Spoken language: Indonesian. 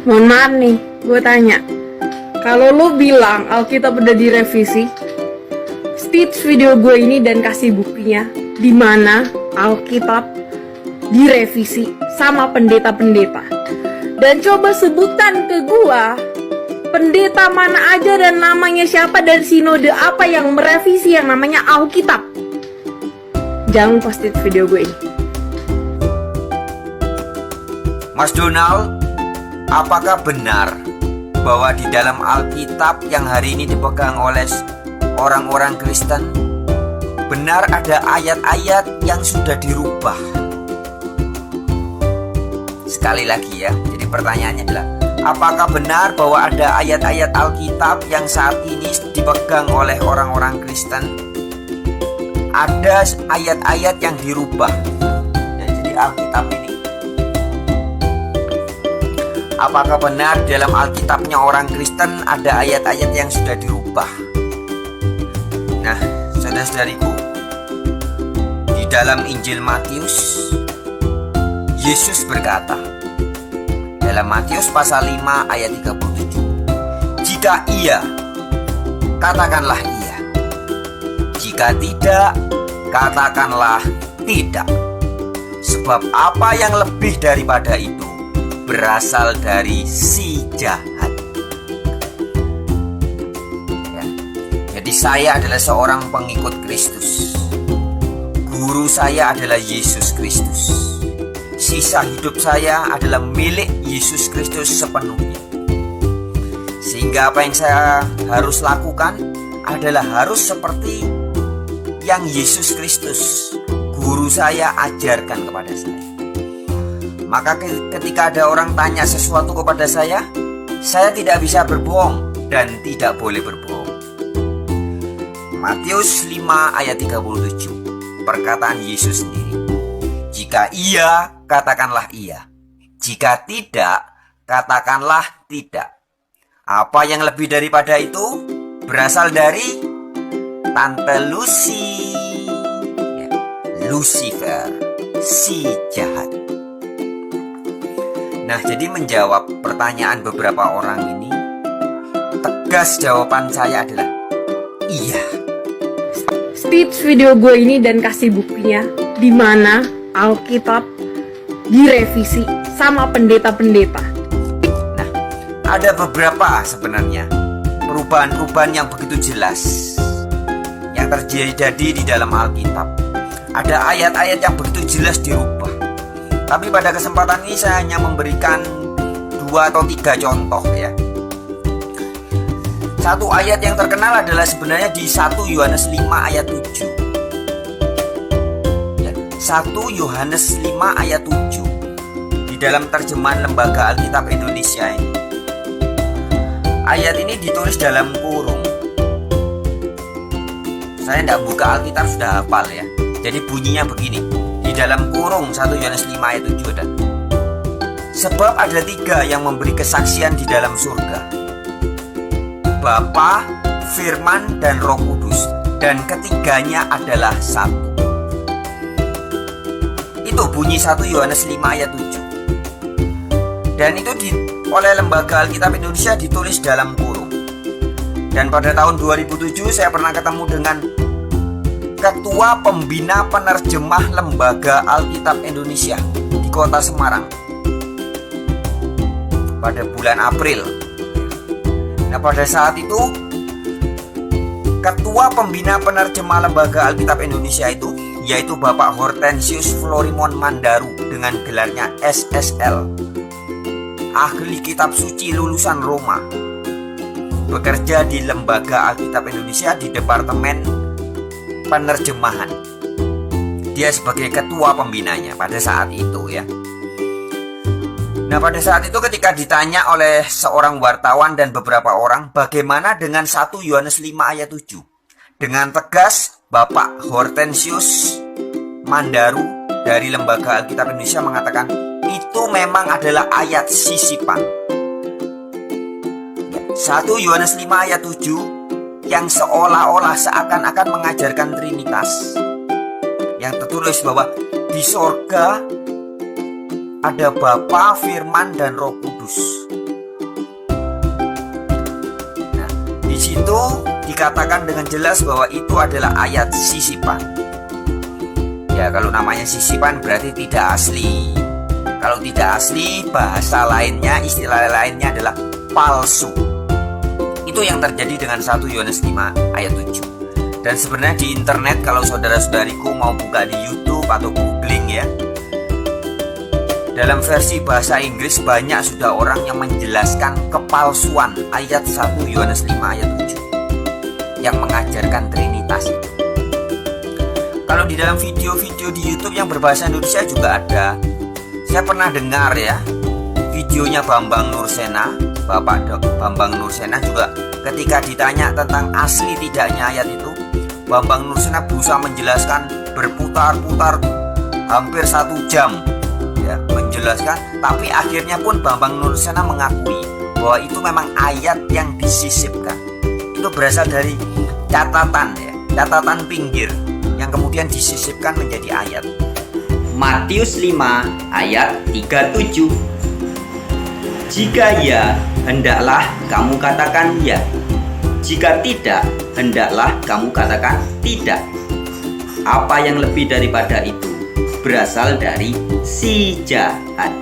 Mohon maaf nih, gue tanya. Kalau lu bilang Alkitab udah direvisi, stitch video gue ini dan kasih buktinya di mana Alkitab direvisi sama pendeta-pendeta. Dan coba sebutkan ke gue pendeta mana aja dan namanya siapa dari sinode apa yang merevisi yang namanya Alkitab. Jangan lupa stitch video gue ini. Mas Donald, apakah benar bahwa di dalam Alkitab yang hari ini dipegang oleh orang-orang Kristen, benar ada ayat-ayat yang sudah dirubah? Sekali lagi ya, jadi pertanyaannya adalah, apakah benar bahwa ada ayat-ayat Alkitab yang saat ini dipegang oleh orang-orang Kristen? Ada ayat-ayat yang dirubah. Jadi Alkitab ini, apakah benar dalam Alkitabnya orang Kristen ada ayat-ayat yang sudah dirubah? Nah, saudara-saudariku, di dalam Injil Matius, Yesus berkata dalam Matius pasal 5 ayat 37, jika iya, katakanlah iya. Jika tidak, katakanlah tidak. Sebab apa yang lebih daripada itu berasal dari si jahat. Ya. Jadi saya adalah seorang pengikut Kristus. Guru saya adalah Yesus Kristus. Sisa hidup saya adalah milik Yesus Kristus sepenuhnya. Sehingga apa yang saya harus lakukan adalah harus seperti yang Yesus Kristus, guru saya, ajarkan kepada saya. Maka ketika ada orang tanya sesuatu kepada saya tidak bisa berbohong dan tidak boleh berbohong. Matius 5 ayat 37, perkataan Yesus sendiri. Jika iya, katakanlah iya. Jika tidak, katakanlah tidak. Apa yang lebih daripada itu berasal dari Tante Lucy, ya, Lucifer, si jahat. Nah, jadi menjawab pertanyaan beberapa orang ini, tegas jawaban saya adalah iya. Stitch video gue ini dan kasih buktinya di mana Alkitab direvisi sama pendeta-pendeta. Nah, ada beberapa sebenarnya perubahan-perubahan yang begitu jelas yang terjadi di dalam Alkitab. Ada ayat-ayat yang begitu jelas dirubah. Tapi pada kesempatan ini saya hanya memberikan 2 atau 3 contoh ya. Satu ayat yang terkenal adalah sebenarnya di 1 Yohanes 5 ayat 7 ya, 1 Yohanes 5 ayat 7 di dalam terjemahan Lembaga Alkitab Indonesia ini. Ayat ini ditulis dalam kurung. Saya tidak buka Alkitab, sudah hafal ya. Jadi bunyinya begini. Di dalam kurung 1 Yohanes 5 ayat 7 ada, sebab ada 3 yang memberi kesaksian di dalam surga, Bapa, Firman, dan Roh Kudus, dan ketiganya adalah satu. Itu bunyi 1 Yohanes 5 ayat 7. Dan itu oleh Lembaga Alkitab Indonesia ditulis dalam kurung. Dan pada tahun 2007 saya pernah ketemu dengan Ketua Pembina Penerjemah Lembaga Alkitab Indonesia di Kota Semarang pada bulan April. Nah, pada saat itu Ketua Pembina Penerjemah Lembaga Alkitab Indonesia itu yaitu Bapak Hortensius Florimon Mandaru dengan gelarnya SSL, ahli kitab suci lulusan Roma, bekerja di Lembaga Alkitab Indonesia di Departemen Penerjemahan. Dia sebagai ketua pembinanya pada saat itu ya. Nah, pada saat itu ketika ditanya oleh seorang wartawan dan beberapa orang, bagaimana dengan 1 Yohanes 5 ayat 7? Dengan tegas Bapak Hortensius Mandaru dari Lembaga Alkitab Indonesia mengatakan, itu memang adalah ayat sisipan. 1 Yohanes 5 ayat 7 yang seolah-olah seakan-akan mengajarkan Trinitas, yang tertulis bahwa di sorga ada Bapa, Firman, dan Roh Kudus. Nah, di situ dikatakan dengan jelas bahwa itu adalah ayat sisipan. Ya, kalau namanya sisipan berarti tidak asli. Kalau tidak asli, bahasa lainnya, istilah lainnya adalah palsu. Itu yang terjadi dengan 1 Yohanes 5 ayat 7. Dan sebenarnya di internet, kalau saudara-saudariku mau buka di YouTube atau googling ya, dalam versi bahasa Inggris banyak sudah orang yang menjelaskan kepalsuan ayat 1 Yohanes 5 ayat 7 yang mengajarkan Trinitas itu. Kalau di dalam video-video di YouTube yang berbahasa Indonesia juga ada. Saya pernah dengar ya, videonya Bambang Nursena, Bapak Bambang Nursena juga ketika ditanya tentang asli tidaknya ayat itu, Bambang Nursena berusaha menjelaskan berputar-putar hampir 1 jam ya, menjelaskan, tapi akhirnya pun Bambang Nursena mengakui bahwa itu memang ayat yang disisipkan. Itu berasal dari catatan ya, catatan pinggir yang kemudian disisipkan menjadi ayat. Matius 5 ayat 37. Jika ya, hendaklah kamu katakan ya. Jika tidak, hendaklah kamu katakan tidak. Apa yang lebih daripada itu berasal dari si jahat.